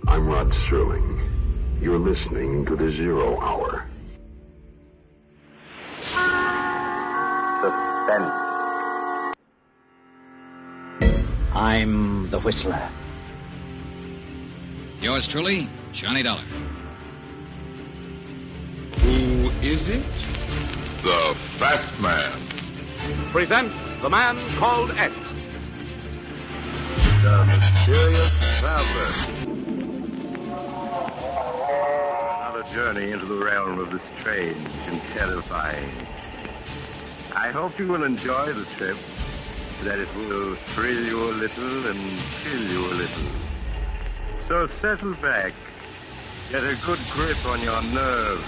I'm Rod Sterling. You're listening to the Zero Hour. Suspense. I'm the Whistler. Yours truly, Johnny Dollar. Who is it? The Fat Man. Presents The Man Called X. The Mysterious Traveler. Another journey into the realm of the strange and terrifying. I hope you will enjoy the trip, that it will thrill you a little and chill you a little. So settle back, get a good grip on your nerves.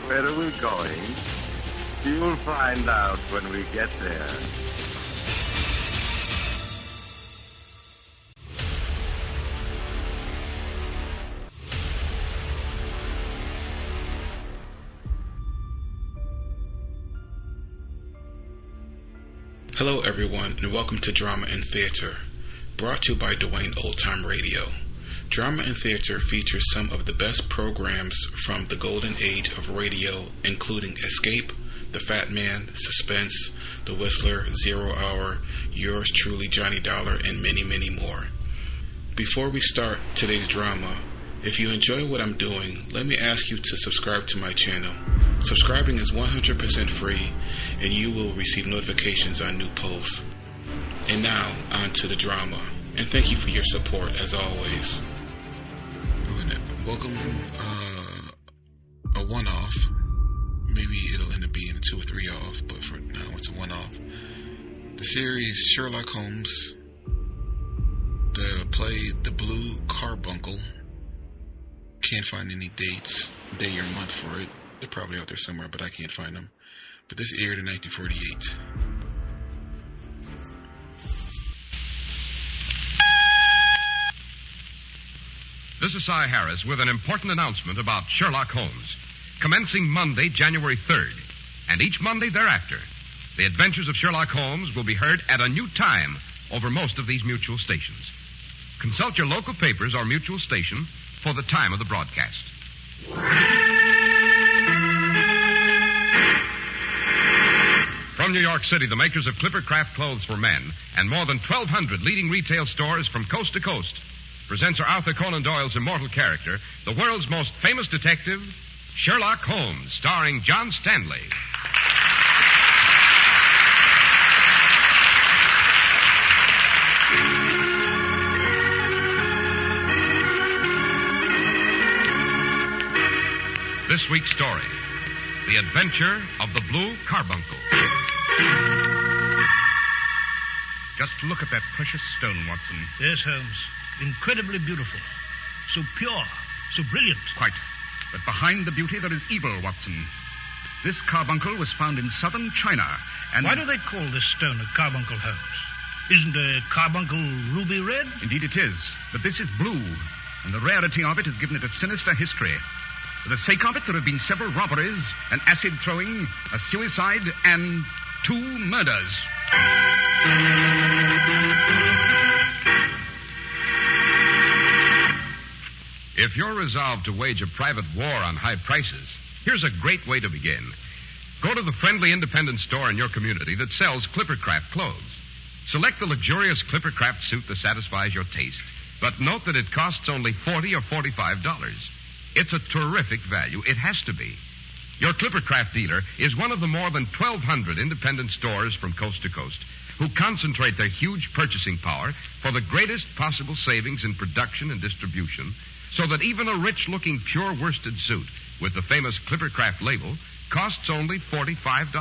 Where are we going? You'll find out when we get there. Hello everyone, and welcome to Drama and Theater, brought to you by Duane Old Time Radio. Drama and Theater features some of the best programs from the golden age of radio, including Escape, The Fat Man, Suspense, The Whistler, Zero Hour, Yours Truly, Johnny Dollar, and many, many more. Before we start today's drama, if you enjoy what I'm doing, let me ask you to subscribe to my channel. Subscribing is 100% free, and you will receive notifications on new posts. And now, on to the drama. And thank you for your support, as always. Welcome, a one-off. Maybe it'll end up being a 2 or 3 off, but for now it's a one-off. The series Sherlock Holmes, the play The Blue Carbuncle. Can't find any dates, day or month for it. They're probably out there somewhere, but I can't find them. But this aired in 1948. This is Cy Harris with an important announcement about Sherlock Holmes. Commencing Monday, January 3rd, and each Monday thereafter, the adventures of Sherlock Holmes will be heard at a new time over most of these mutual stations. Consult your local papers or mutual station for the time of the broadcast. From New York City, the makers of Clippercraft clothes for men and more than 1,200 leading retail stores from coast to coast presents Sir Arthur Conan Doyle's immortal character, the world's most famous detective, Sherlock Holmes, starring John Stanley. This week's story, The Adventure of the Blue Carbuncle. Just look at that precious stone, Watson. Yes, Holmes. Incredibly beautiful. So pure. So brilliant. Quite. But behind the beauty there is evil, Watson. This carbuncle was found in southern China, and... Why do they call this stone a carbuncle, Holmes? Isn't a carbuncle ruby red? Indeed it is. But this is blue, and the rarity of it has given it a sinister history. For the sake of it, there have been several robberies, an acid throwing, a suicide, and 2 murders. If you're resolved to wage a private war on high prices, here's a great way to begin. Go to the friendly independent store in your community that sells Clippercraft clothes. Select the luxurious Clippercraft suit that satisfies your taste, but note that it costs only $40 or $45. It's a terrific value. It has to be. Your Clippercraft dealer is one of the more than 1,200 independent stores from coast to coast who concentrate their huge purchasing power for the greatest possible savings in production and distribution, so that even a rich-looking pure worsted suit with the famous Clippercraft label costs only $45.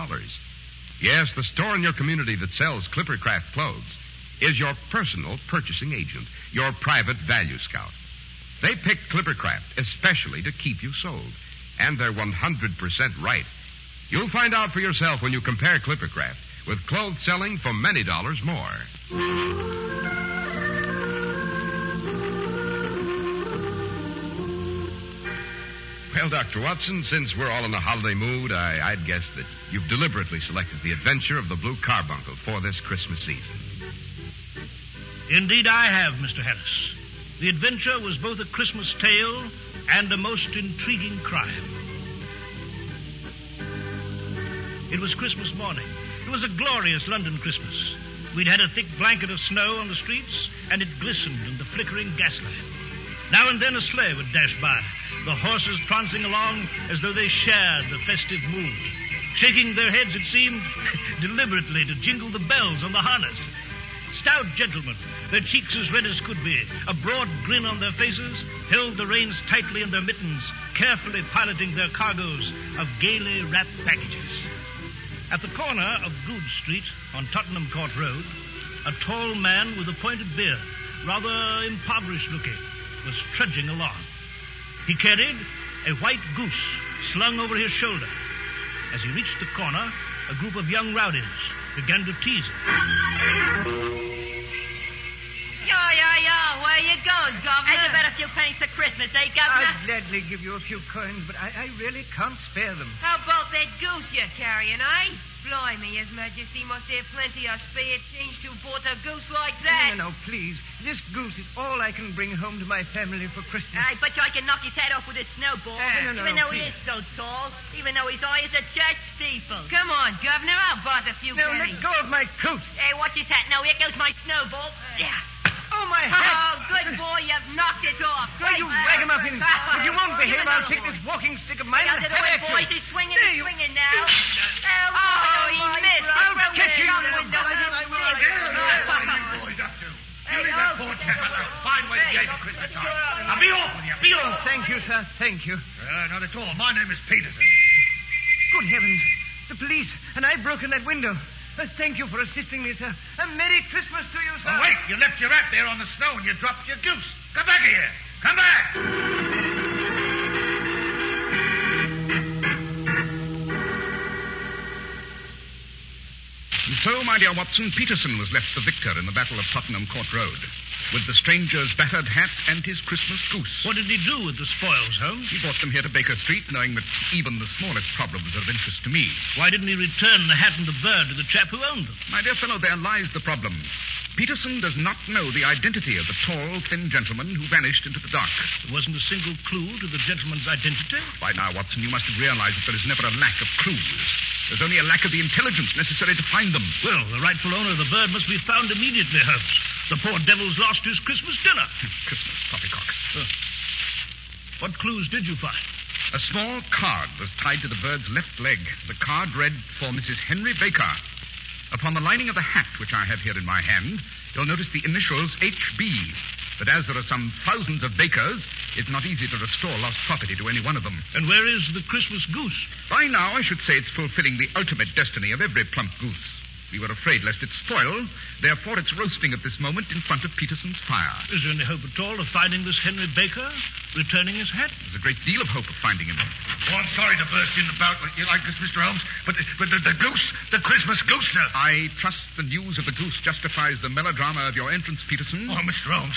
Yes, the store in your community that sells Clippercraft clothes is your personal purchasing agent, your private value scout. They picked Clippercraft especially to keep you sold, and they're 100% right. You'll find out for yourself when you compare Clippercraft with clothes selling for many dollars more. Well, Dr. Watson, since we're all in a holiday mood, I'd guess that you've deliberately selected the adventure of the Blue Carbuncle for this Christmas season. Indeed, I have, Mr. Harris. The adventure was both a Christmas tale and a most intriguing crime. It was Christmas morning. It was a glorious London Christmas. We'd had a thick blanket of snow on the streets, and it glistened in the flickering gaslight. Now and then a sleigh would dash by, the horses prancing along as though they shared the festive mood, shaking their heads, it seemed, deliberately to jingle the bells on the harness. Stout gentlemen, their cheeks as red as could be, a broad grin on their faces, held the reins tightly in their mittens, carefully piloting their cargoes of gaily wrapped packages. At the corner of Goode Street on Tottenham Court Road, a tall man with a pointed beard, rather impoverished looking, was trudging along. He carried a white goose slung over his shoulder. As he reached the corner, a group of young rowdies began to tease him. Yo, where you going, Governor? Ain't you bet a few pennies for Christmas, eh, Governor? I'd gladly give you a few coins, but I really can't spare them. How about that goose you're carrying, eh? Blimey, His Majesty must have plenty of spare change to bought a goose like that. No, please. This goose is all I can bring home to my family for Christmas. I bet you I can knock his head off with a snowball. Even though he is so tall, even though his eye is a church steeple. Come on, Governor, I'll bought a few pennies. Let go of my coat. Hey, watch his hat. Now, here goes my snowball. Yeah. Oh, my hat! Oh, good boy, you've knocked it off. Great. You ragamuffins. If you won't behave, I'll take this walking stick of mine and have at you. Boys, he's swinging now. Oh, he missed. I'll catch you. What are you boys up to? You leave that poor chap alone. Fine way to get Christmas time. Now, be off with you. Be off. Thank you, sir. Thank you. Not at all. My name is Peterson. Good heavens. The police. And I've broken that window. Thank you for assisting me, sir. A Merry Christmas to you, sir. Oh, wait. You left your hat there on the snow and you dropped your goose. Come back here. Come back. And so, my dear Watson, Peterson was left the victor in the Battle of Tottenham Court Road, with the stranger's battered hat and his Christmas goose. What did he do with the spoils, Holmes? He brought them here to Baker Street, knowing that even the smallest problems are of interest to me. Why didn't he return the hat and the bird to the chap who owned them? My dear fellow, there lies the problem. Peterson does not know the identity of the tall, thin gentleman who vanished into the dark. There wasn't a single clue to the gentleman's identity? By now, Watson, you must have realized that there is never a lack of clues. There's only a lack of the intelligence necessary to find them. Well, the rightful owner of the bird must be found immediately, Holmes. The poor devil's lost his Christmas dinner. Christmas poppycock. What clues did you find? A small card was tied to the bird's left leg. The card read, "For Mrs. Henry Baker." Upon the lining of the hat, which I have here in my hand, you'll notice the initials H.B. But as there are some thousands of Bakers, it's not easy to restore lost property to any one of them. And where is the Christmas goose? By now, I should say it's fulfilling the ultimate destiny of every plump goose. We were afraid lest it spoil, therefore it's roasting at this moment in front of Peterson's fire. Is there any hope at all of finding this Henry Baker, returning his hat? There's a great deal of hope of finding him. Oh, I'm sorry to burst in about you like this, Mr. Holmes, but the goose, the Christmas goose, sir. I trust the news of the goose justifies the melodrama of your entrance, Peterson. Oh, Mr. Holmes,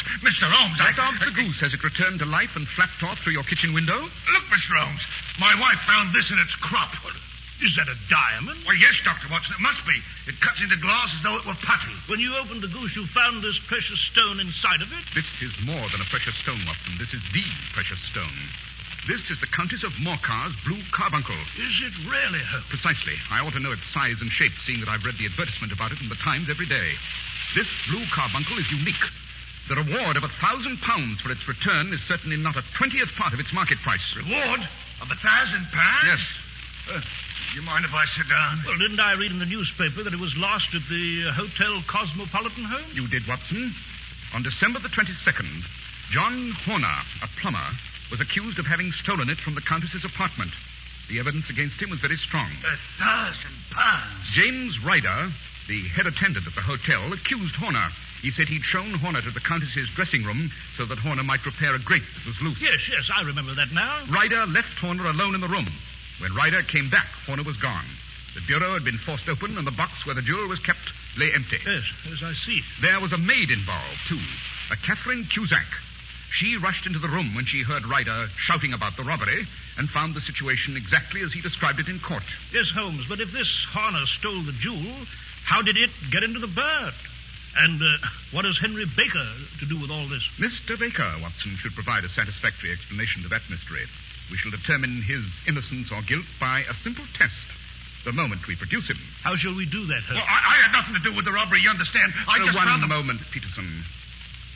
What of the goose? Has it returned to life and flapped off through your kitchen window? Look, Mr. Holmes, my wife found this in its crop. Is that a diamond? Well, yes, Dr. Watson, it must be. It cuts into glass as though it were putty. When you opened the goose, you found this precious stone inside of it? This is more than a precious stone, Watson. This is the precious stone. This is the Countess of Morcar's Blue Carbuncle. Is it really, Holmes? Precisely. I ought to know its size and shape, seeing that I've read the advertisement about it in the Times every day. This Blue Carbuncle is unique. The reward of £1,000 for its return is certainly not a 20th part of its market price. Reward of £1,000? Yes. You mind if I sit down? Well, didn't I read in the newspaper that it was lost at the Hotel Cosmopolitan home? You did, Watson. On December the 22nd, John Horner, a plumber, was accused of having stolen it from the Countess's apartment. The evidence against him was very strong. £1,000? James Ryder, the head attendant at the hotel, accused Horner. He said he'd shown Horner to the Countess's dressing room so that Horner might repair a grate that was loose. Yes, I remember that now. Ryder left Horner alone in the room. When Ryder came back, Horner was gone. The bureau had been forced open, and the box where the jewel was kept lay empty. Yes, I see. There was a maid involved, too, a Catherine Cusack. She rushed into the room when she heard Ryder shouting about the robbery and found the situation exactly as he described it in court. Yes, Holmes, but if this Horner stole the jewel, how did it get into the bird? And what has Henry Baker to do with all this? Mr. Baker, Watson, should provide a satisfactory explanation to that mystery. We shall determine his innocence or guilt by a simple test the moment we produce him. How shall we do that, Holmes? Well, I had nothing to do with the robbery, you understand? I just found One moment, Peterson.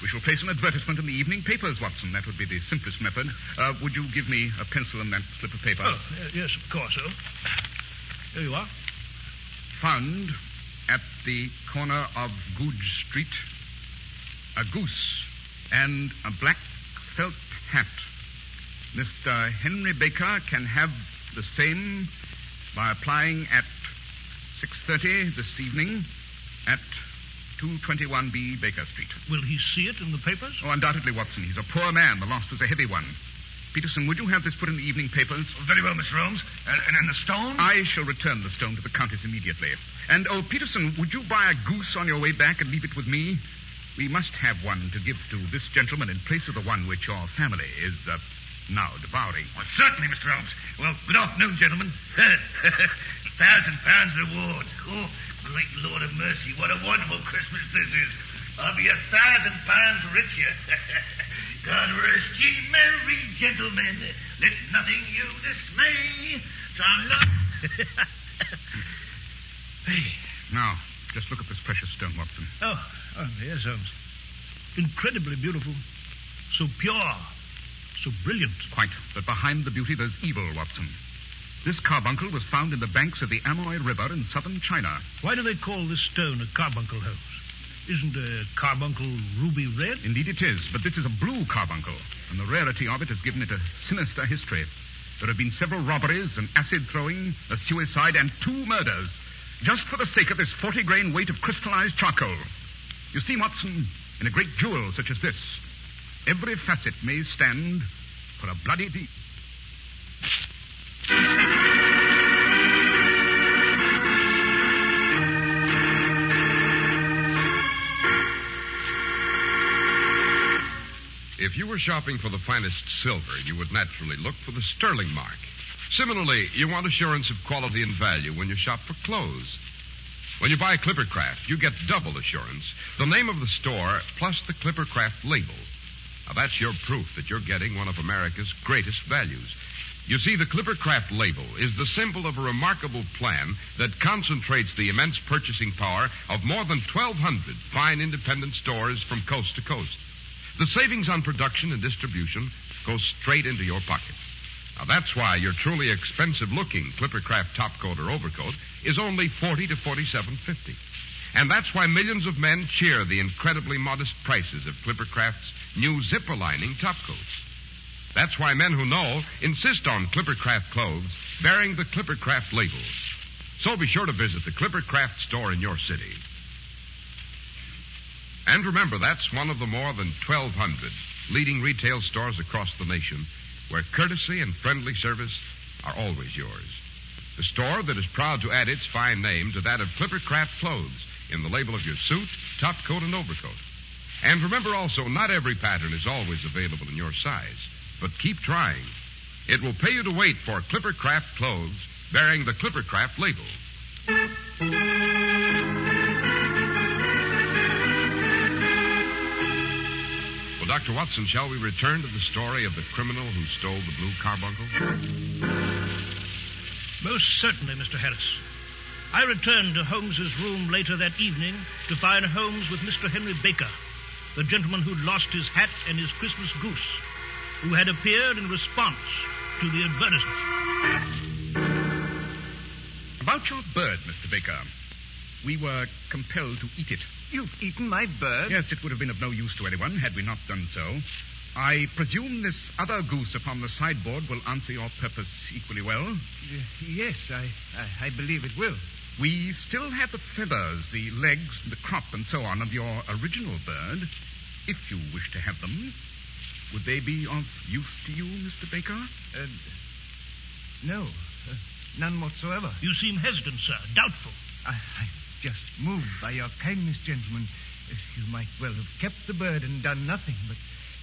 We shall place an advertisement in the evening papers, Watson. That would be the simplest method. Would you give me a pencil and that slip of paper? Oh, yes, of course, Holmes. Here you are. Found at the corner of Goodge Street a goose and a black felt hat. Mr. Henry Baker can have the same by applying at 6:30 this evening at 221B Baker Street. Will he see it in the papers? Oh, undoubtedly, Watson. He's a poor man. The loss was a heavy one. Peterson, would you have this put in the evening papers? Very well, Mr. Holmes. And the stone? I shall return the stone to the Countess immediately. And, Peterson, would you buy a goose on your way back and leave it with me? We must have one to give to this gentleman in place of the one which your family is now devouring. Well, certainly, Mr. Holmes. Well, good afternoon, gentlemen. £1,000 reward. Oh, great Lord of mercy, what a wonderful Christmas this is. I'll be £1,000 richer. God rest ye merry gentlemen. Let nothing you dismay. Hey, now, just look at this precious stone, Watson. Oh, yes, Holmes. Incredibly beautiful. So pure. So brilliant. Quite. But behind the beauty, there's evil, Watson. This carbuncle was found in the banks of the Amoy River in southern China. Why do they call this stone a carbuncle, Holmes? Isn't a carbuncle ruby red? Indeed it is, but this is a blue carbuncle, and the rarity of it has given it a sinister history. There have been several robberies, an acid throwing, a suicide, and 2 murders, just for the sake of this 40-grain weight of crystallized charcoal. You see, Watson, in a great jewel such as this, every facet may stand for a bloody deed. If you were shopping for the finest silver, you would naturally look for the sterling mark. Similarly, you want assurance of quality and value when you shop for clothes. When you buy Clippercraft, you get double assurance. The name of the store plus the Clippercraft label. Now, that's your proof that you're getting one of America's greatest values. You see, the Clippercraft label is the symbol of a remarkable plan that concentrates the immense purchasing power of more than 1,200 fine independent stores from coast to coast. The savings on production and distribution goes straight into your pocket. Now, that's why your truly expensive-looking Clippercraft topcoat or overcoat is only $40 to $47.50. And that's why millions of men cheer the incredibly modest prices of Clippercraft's new zipper-lining topcoats. That's why men who know insist on Clippercraft clothes bearing the Clippercraft label. So be sure to visit the Clippercraft store in your city. And remember, that's one of the more than 1,200 leading retail stores across the nation where courtesy and friendly service are always yours. The store that is proud to add its fine name to that of Clippercraft clothes in the label of your suit, topcoat, and overcoat. And remember also, not every pattern is always available in your size, but keep trying. It will pay you to wait for Clippercraft clothes bearing the Clippercraft label. Well, Dr. Watson, shall we return to the story of the criminal who stole the blue carbuncle? Most certainly, Mr. Harris. I returned to Holmes's room later that evening to find Holmes with Mr. Henry Baker, the gentleman who'd lost his hat and his Christmas goose, who had appeared in response to the advertisement. About your bird, Mr. Baker. We were compelled to eat it. You've eaten my bird? Yes, it would have been of no use to anyone had we not done so. I presume this other goose upon the sideboard will answer your purpose equally well? Yes, I believe it will. We still have the feathers, the legs, the crop, and so on of your original bird, if you wish to have them. Would they be of use to you, Mr. Baker? No, none whatsoever. You seem hesitant, sir, doubtful. I'm just moved by your kindness, gentlemen. You might well have kept the bird and done nothing, but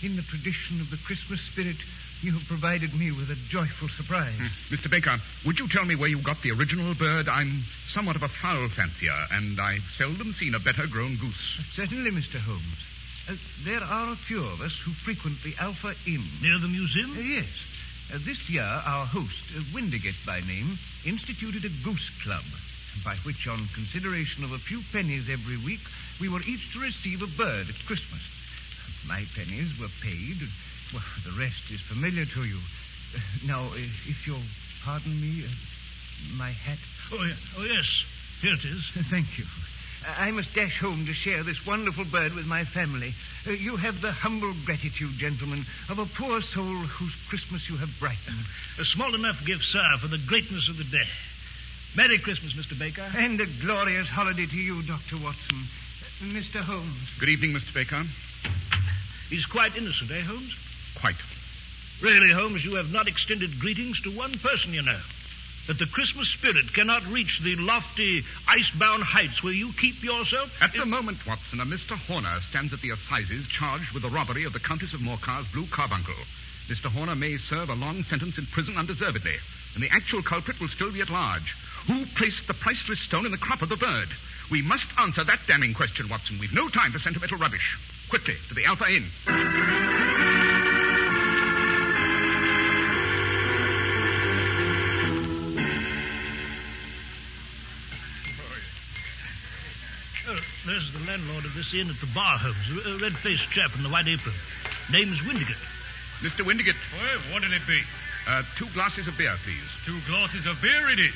in the tradition of the Christmas spirit, you have provided me with a joyful surprise. Mr. Baker, would you tell me where you got the original bird? I'm somewhat of a fowl fancier, and I've seldom seen a better-grown goose. Certainly, Mr. Holmes. There are a few of us who frequent the Alpha Inn. Near the museum? Yes. This year, our host, Windigate by name, instituted a goose club, by which, on consideration of a few pennies every week, we were each to receive a bird at Christmas. My pennies were paid. Well, the rest is familiar to you. Now, if you'll pardon me, my hat. Oh, yes. Here it is. Thank you. I must dash home to share this wonderful bird with my family. You have the humble gratitude, gentlemen, of a poor soul whose Christmas you have brightened. A small enough gift, sir, for the greatness of the day. Merry Christmas, Mr. Baker. And a glorious holiday to you, Dr. Watson. Mr. Holmes. Good evening, Mr. Baker. He's quite innocent, eh, Holmes? Quite. Really, Holmes, you have not extended greetings to one person, you know. That the Christmas spirit cannot reach the lofty, ice-bound heights where you keep yourself. At the moment, Watson, a Mr. Horner stands at the assizes charged with the robbery of the Countess of Morcar's blue carbuncle. Mr. Horner may serve a long sentence in prison undeservedly, and the actual culprit will still be at large. Who placed the priceless stone in the crop of the bird? We must answer that damning question, Watson. We've no time for sentimental rubbish. Quickly, to the Alpha Inn. There's the landlord of this inn at the bar, Holmes. A red-faced chap in the white apron. Name's Windigate. Mr. Windigate. Well, what will it be? 2 glasses of beer, please. 2 glasses of beer it is.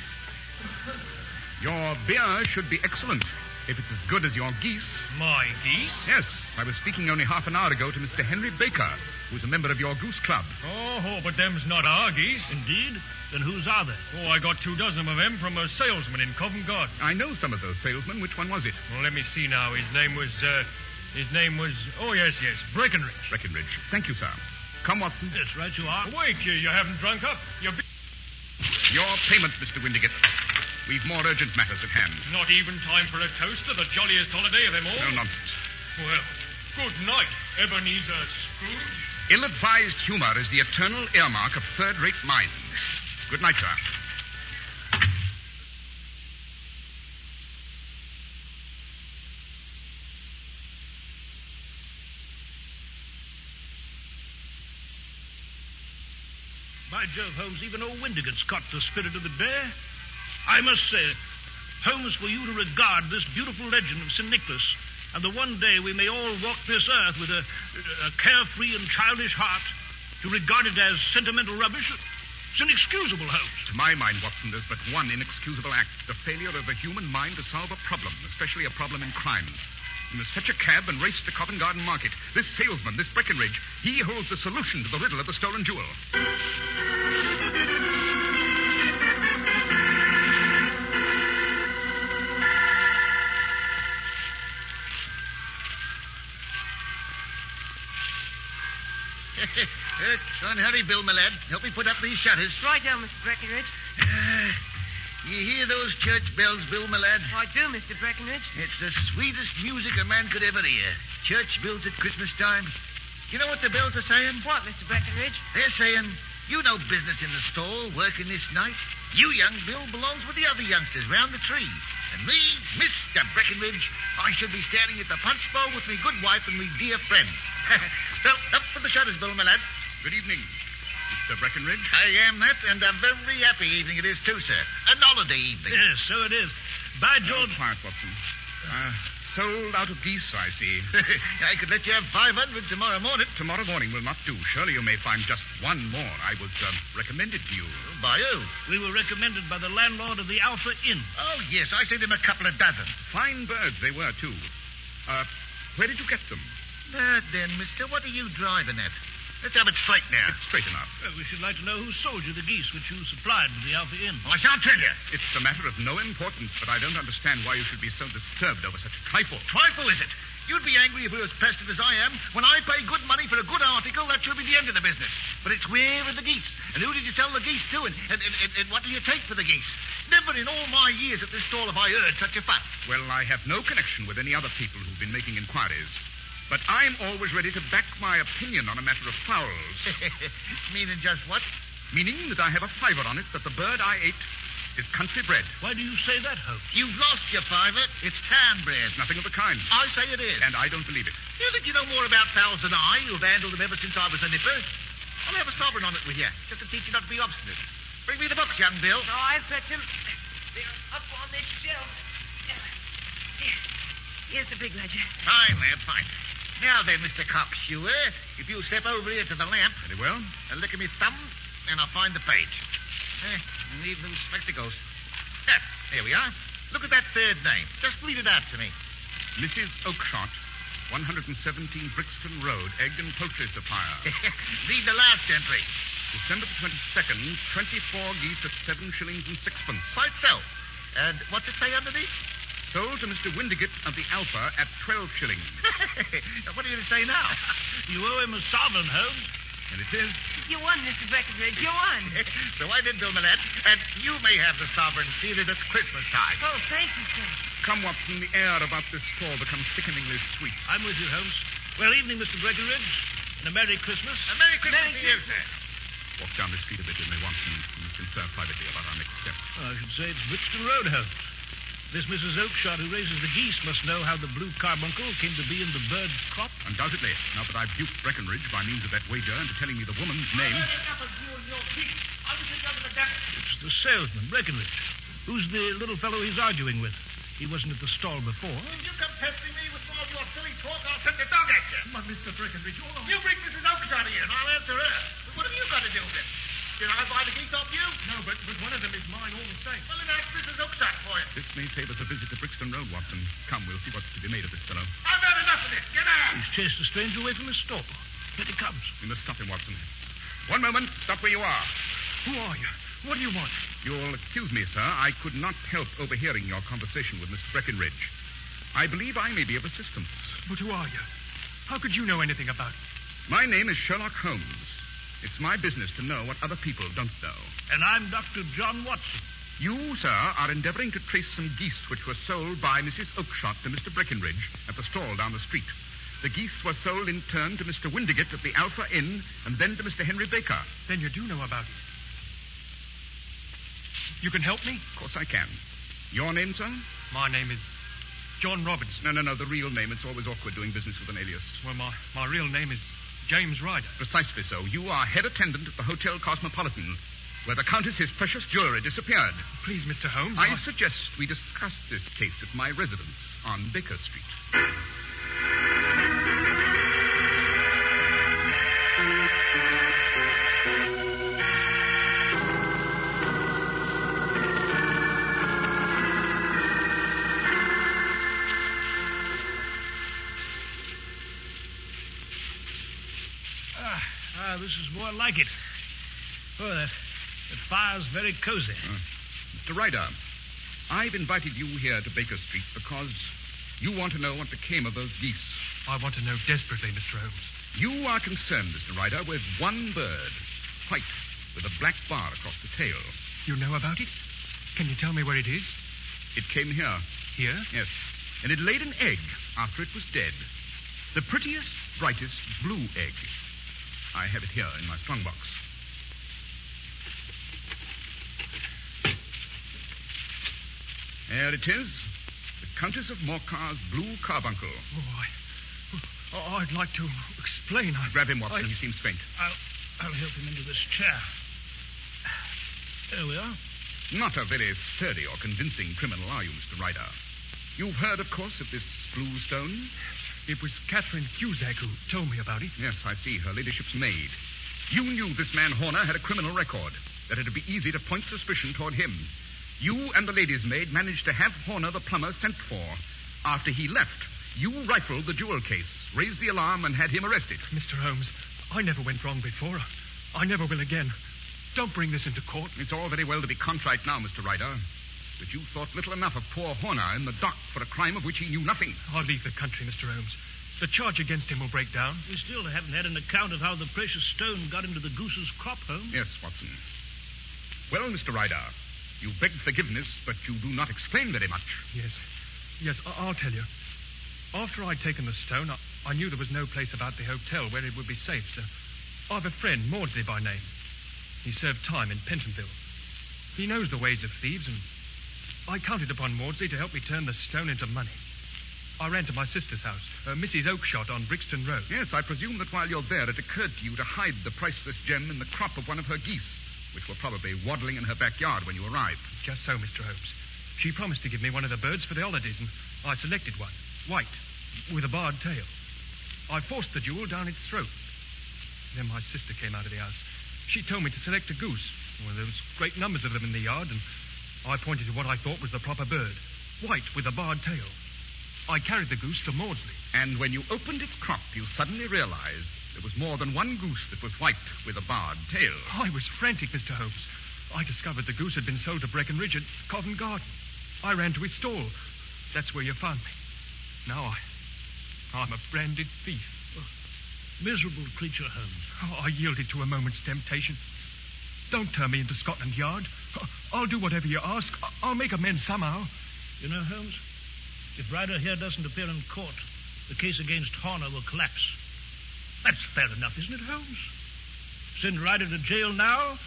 Your beer should be excellent, if it's as good as your geese. My geese? Yes. I was speaking only half an hour ago to Mr. Henry Baker, who's a member of your goose club. Oh, but them's not our geese. Indeed? Then whose are they? Oh, I got 2 dozen of them from a salesman in Covent Garden. I know some of those salesmen. Which one was it? Well, let me see now. His name was, oh, yes, Breckenridge. Breckenridge. Thank you, sir. Come, Watson. Yes, right you are. Wait, you haven't drunk up. Your payment, Mr. Windigate. We've more urgent matters at hand. Not even time for a toast to the jolliest holiday of them all? No nonsense. Well, good night, Ebenezer Scrooge. Ill-advised humor is the eternal earmark of third-rate minds. Good night, sir. By Jove, Holmes, even old Windigate's caught the spirit of the day. I must say, Holmes, for you to regard this beautiful legend of St. Nicholas, and the one day we may all walk this earth with a carefree and childish heart, to regard it as sentimental rubbish, it's inexcusable, Holmes. To my mind, Watson, there's but one inexcusable act, the failure of the human mind to solve a problem, especially a problem in crime. You must fetch a cab and race to Covent Garden Market. This salesman, this Breckenridge, he holds the solution to the riddle of the stolen jewel. Son, hurry, Bill, my lad. Help me put up these shutters. Right down, Mr. Breckenridge. You hear those church bells, Bill, my lad? I do, Mr. Breckenridge. It's the sweetest music a man could ever hear. Church bells at Christmas time. You know what the bells are saying? What, Mr. Breckenridge? They're saying, you no business in the stall working this night. You, young Bill, belongs with the other youngsters round the tree. And me, Mr. Breckenridge, I should be standing at the punch bowl with me good wife and me dear friend. So, up for the shutters, Bill, my lad. Good evening, Mr. Breckenridge. I am that, and a very happy evening it is too, sir. An holiday evening. Yes, so it is. By George... Quiet, Watson. Sold out of geese, I see. I could let you have 500 tomorrow morning. Tomorrow morning will not do. Surely you may find just one more. I was recommended to you. By who? We were recommended by the landlord of the Alpha Inn. Oh, yes, I sent him a couple of dozen. Fine birds they were, too. Where did you get them? That then, mister, what are you driving at? Let's have it straight now. It's straight enough. Well, we should like to know who sold you the geese which you supplied to the Alpha Inn. I shan't tell you. It's a matter of no importance, but I don't understand why you should be so disturbed over such a trifle. Trifle, is it? You'd be angry if you were as pestered as I am. When I pay good money for a good article, that should be the end of the business. But it's where are the geese? And who did you sell the geese to? And what do you take for the geese? Never in all my years at this stall have I heard such a fuss. Well, I have no connection with any other people who've been making inquiries. But I'm always ready to back my opinion on a matter of fowls. Meaning just what? Meaning that I have a fiver on it that the bird I ate is country bred. Why do you say that, Holmes? You've lost your fiver. It's town bred. Nothing of the kind. I say it is. And I don't believe it. You think you know more about fowls than I, who've handled them ever since I was a nipper? I'll have a sovereign on it with you, just to teach you not to be obstinate. Bring me the books, young Bill. Oh, I'll fetch them. They're up on this shelf. Here's the big ledger. Fine, lad, fine. Now then, Mr. Cockshoer, if you'll step over here to the lamp. Very well. And lick at me thumb, and I'll find the page. Need new spectacles. There we are. Look at that third name. Just read it out to me. Mrs. Oakshott, 117 Brixton Road, egg and poultry supplier. Read the last entry. December the 22nd, 24 geese at 7 shillings and sixpence. Quite so. And what's it say underneath? Sold to Mr. Windigate of the Alpha at 12 shillings. What are you to say now? You owe him a sovereign, Holmes. And it is. You won, Mr. Breckenridge. You won. So I did, Bill Millette. And you may have the sovereign seat at it's Christmas time. Oh, thank you, sir. Come, Watson, the air about this store becomes sickeningly sweet. I'm with you, Holmes. Well, evening, Mr. Breckenridge. And a Merry Christmas. A Merry Christmas to you, sir. Walk down the street a bit, and they want to confer privately about our next step. I should say it's Brixton Road, Holmes. This Mrs. Oakshott who raises the geese must know how the blue carbuncle came to be in the bird's crop. Undoubtedly. Now that I've duped Breckenridge by means of that wager and telling me the woman's name. It's the salesman, Breckenridge. Who's the little fellow he's arguing with? He wasn't at the stall before. If you come pestering me with all your silly talk, I'll send the dog at you. But, Mr. Breckenridge, You bring Mrs. Oakshott here, and I'll answer her. But what have you got to do with it? Did I buy the geese off you? No, but one of them is mine all the same. Well, then ask Mrs. Oakshott for it. This may save us a visit to Brixton Road, Watson. Come, we'll see what's to be made of this fellow. I've had enough of this. Get out! He's chased a stranger away from his stall. Here he comes. We must stop him, Watson. One moment. Stop where you are. Who are you? What do you want? You'll excuse me, sir. I could not help overhearing your conversation with Mr. Breckenridge. I believe I may be of assistance. But who are you? How could you know anything about it? My name is Sherlock Holmes. It's my business to know what other people don't know. And I'm Dr. John Watson. You, sir, are endeavoring to trace some geese which were sold by Mrs. Oakshott to Mr. Breckenridge at the stall down the street. The geese were sold in turn to Mr. Windigate at the Alpha Inn and then to Mr. Henry Baker. Then you do know about it. You can help me? Of course I can. Your name, sir? My name is John Robinson. No, the real name. It's always awkward doing business with an alias. Well, my real name is James Ryder. Precisely so. You are head attendant at the Hotel Cosmopolitan, where the Countess's precious jewelry disappeared. Please, Mr. Holmes. I suggest we discuss this case at my residence on Baker Street. This is more like it. Oh, that fire's very cozy. Mr. Ryder, I've invited you here to Baker Street because you want to know what became of those geese. I want to know desperately, Mr. Holmes. You are concerned, Mr. Ryder, with one bird, white, with a black bar across the tail. You know about it? Can you tell me where it is? It came here. Here? Yes. And it laid an egg after it was dead. The prettiest, brightest blue egg. I have it here in my strongbox. There it is. The Countess of Morcar's blue carbuncle. Oh, I'd like to explain. Grab him, Watson. He seems faint. I'll help him into this chair. There we are. Not a very sturdy or convincing criminal, are you, Mr. Ryder? You've heard, of course, of this blue stone? It was Catherine Cusack who told me about it. Yes, I see. Her ladyship's maid. You knew this man Horner had a criminal record, that it'd be easy to point suspicion toward him. You and the lady's maid managed to have Horner, the plumber, sent for. After he left, you rifled the jewel case, raised the alarm, and had him arrested. Mr. Holmes, I never went wrong before. I never will again. Don't bring this into court. It's all very well to be contrite now, Mr. Ryder. But you thought little enough of poor Horner in the dock for a crime of which he knew nothing. I'll leave the country, Mr. Holmes. The charge against him will break down. We still haven't had an account of how the precious stone got into the goose's crop, Holmes. Yes, Watson. Well, Mr. Ryder, you begged forgiveness, but you do not explain very much. Yes, I'll tell you. After I'd taken the stone, I knew there was no place about the hotel where it would be safe, so I've a friend, Maudsley by name. He served time in Pentonville. He knows the ways of thieves, and I counted upon Maudsley to help me turn the stone into money. I ran to my sister's house, Mrs. Oakshott on Brixton Road. Yes, I presume that while you're there, it occurred to you to hide the priceless gem in the crop of one of her geese, which were probably waddling in her backyard when you arrived. Just so, Mr. Holmes. She promised to give me one of the birds for the holidays, and I selected one, white, with a barred tail. I forced the jewel down its throat. Then my sister came out of the house. She told me to select a goose. Well, there was great numbers of them in the yard, and I pointed to what I thought was the proper bird, white with a barred tail. I carried the goose to Maudsley. And when you opened its crop, you suddenly realized there was more than one goose that was white with a barred tail. I was frantic, Mr. Holmes. I discovered the goose had been sold to Breckenridge at Covent Garden. I ran to his stall. That's where you found me. Now I'm a branded thief. Miserable creature, Holmes. Oh, I yielded to a moment's temptation. Don't turn me into Scotland Yard. I'll do whatever you ask. I'll make amends somehow. You know, Holmes, if Ryder here doesn't appear in court, the case against Horner will collapse. That's fair enough, isn't it, Holmes? Send Ryder to jail now,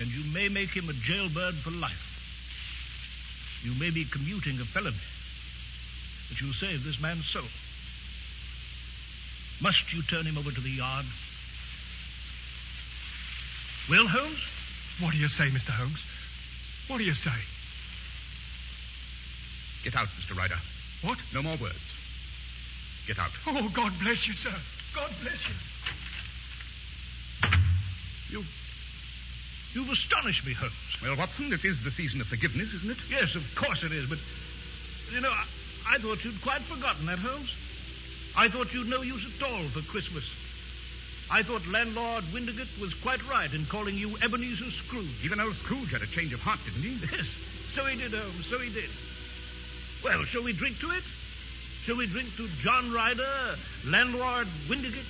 and you may make him a jailbird for life. You may be commuting a felony, but you'll save this man's soul. Must you turn him over to the yard? Well, Holmes? What do you say, Mr. Holmes? What do you say? Get out, Mr. Ryder. What? No more words. Get out. Oh, God bless you, sir. God bless you. You've astonished me, Holmes. Well, Watson, this is the season of forgiveness, isn't it? Yes, of course it is, but, you know, I thought you'd quite forgotten that, Holmes. I thought you'd no use at all for Christmas. I thought landlord Windigate was quite right in calling you Ebenezer Scrooge. Even old Scrooge had a change of heart, didn't he? Yes, so he did, Holmes, so he did. Well, shall we drink to it? Shall we drink to John Ryder, landlord Windigate,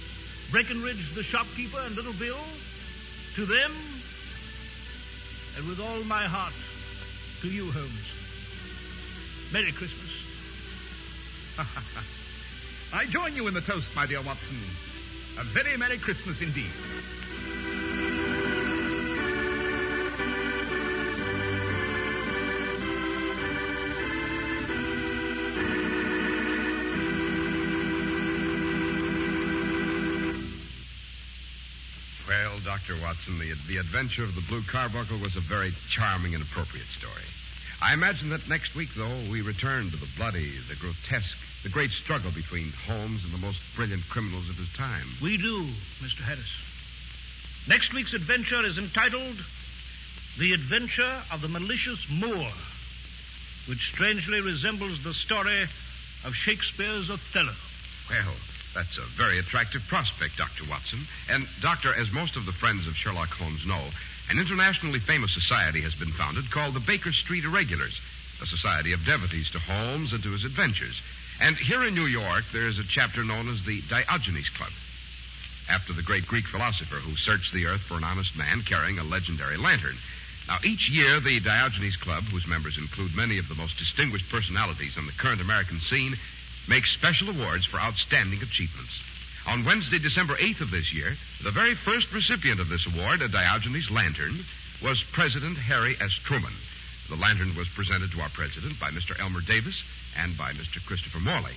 Breckenridge the shopkeeper, and Little Bill? To them, and with all my heart, to you, Holmes. Merry Christmas. I join you in the toast, my dear Watson. A very Merry Christmas indeed. Well, Dr. Watson, the adventure of the Blue Carbuncle was a very charming and appropriate story. I imagine that next week, though, we return to the bloody, the grotesque, the great struggle between Holmes and the most brilliant criminals of his time. We do, Mr. Harris. Next week's adventure is entitled The Adventure of the Malicious Moor, which strangely resembles the story of Shakespeare's Othello. Well, that's a very attractive prospect, Dr. Watson. And, Doctor, as most of the friends of Sherlock Holmes know, an internationally famous society has been founded called the Baker Street Irregulars, a society of devotees to Holmes and to his adventures. And here in New York, there is a chapter known as the Diogenes Club, after the great Greek philosopher who searched the earth for an honest man carrying a legendary lantern. Now, each year, the Diogenes Club, whose members include many of the most distinguished personalities on the current American scene, makes special awards for outstanding achievements. On Wednesday, December 8th of this year, the very first recipient of this award, a Diogenes lantern, was President Harry S. Truman. The lantern was presented to our president by Mr. Elmer Davis and by Mr. Christopher Morley.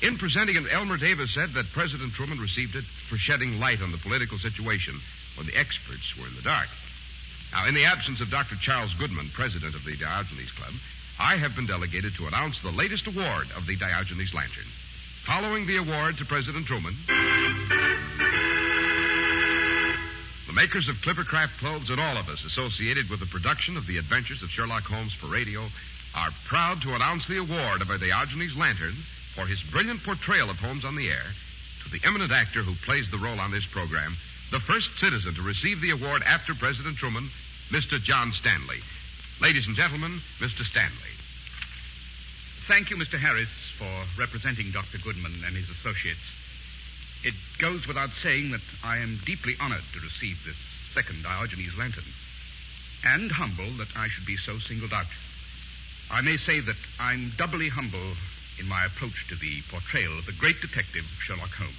In presenting it, Elmer Davis said that President Truman received it for shedding light on the political situation when the experts were in the dark. Now, in the absence of Dr. Charles Goodman, president of the Diogenes Club, I have been delegated to announce the latest award of the Diogenes lantern. Following the award to President Truman, the makers of Clippercraft clothes and all of us associated with the production of the adventures of Sherlock Holmes for radio are proud to announce the award of a Diogenes lantern for his brilliant portrayal of Holmes on the air to the eminent actor who plays the role on this program, the first citizen to receive the award after President Truman, Mr. John Stanley. Ladies and gentlemen, Mr. Stanley. Thank you, Mr. Harris, for representing Dr. Goodman and his associates. It goes without saying that I am deeply honored to receive this second Diogenes lantern, and humble that I should be so singled out. I may say that I'm doubly humble in my approach to the portrayal of the great detective Sherlock Holmes.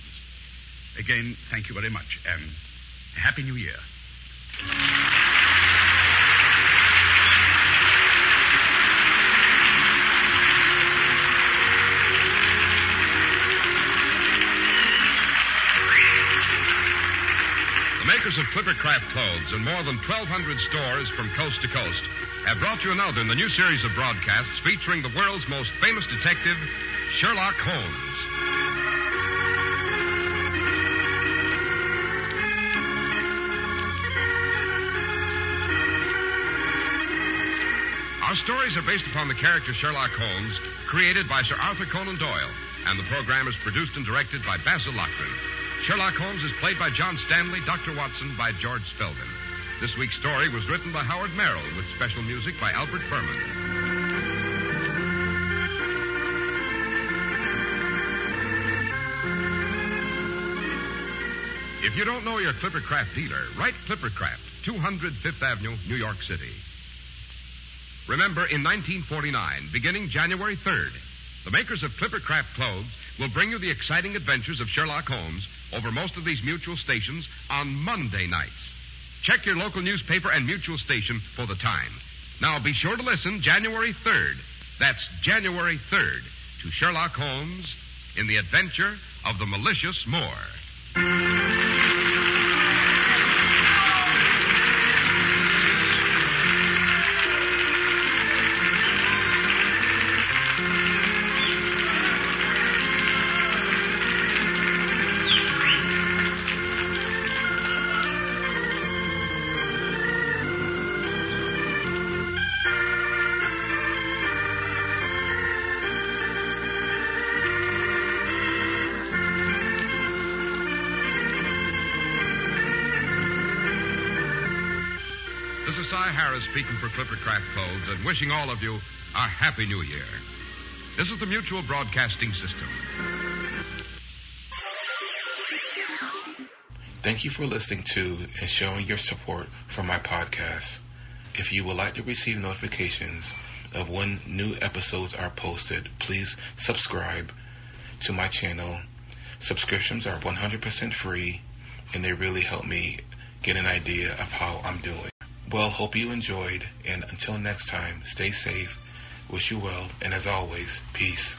Again, thank you very much, and a Happy New Year. The makers of Clippercraft clothes in more than 1,200 stores from coast to coast have brought you another in the new series of broadcasts featuring the world's most famous detective, Sherlock Holmes. Our stories are based upon the character Sherlock Holmes, created by Sir Arthur Conan Doyle, and the program is produced and directed by Basil Loughlin. Sherlock Holmes is played by John Stanley, Dr. Watson by George Spelvin. This week's story was written by Howard Merrill with special music by Albert Furman. If you don't know your Clippercraft dealer, write Clippercraft, 200 Fifth Avenue, New York City. Remember, in 1949, beginning January 3rd, the makers of Clippercraft clothes will bring you the exciting adventures of Sherlock Holmes over most of these mutual stations on Monday nights. Check your local newspaper and mutual station for the time. Now, be sure to listen January 3rd. That's January 3rd to Sherlock Holmes in the adventure of the malicious Moor. This is Cy Harris speaking for Clippercraft Clothes and wishing all of you a Happy New Year. This is the Mutual Broadcasting System. Thank you for listening to and showing your support for my podcast. If you would like to receive notifications of when new episodes are posted, please subscribe to my channel. Subscriptions are 100% free, and they really help me get an idea of how I'm doing. Well, hope you enjoyed, and until next time, stay safe, wish you well, and as always, peace.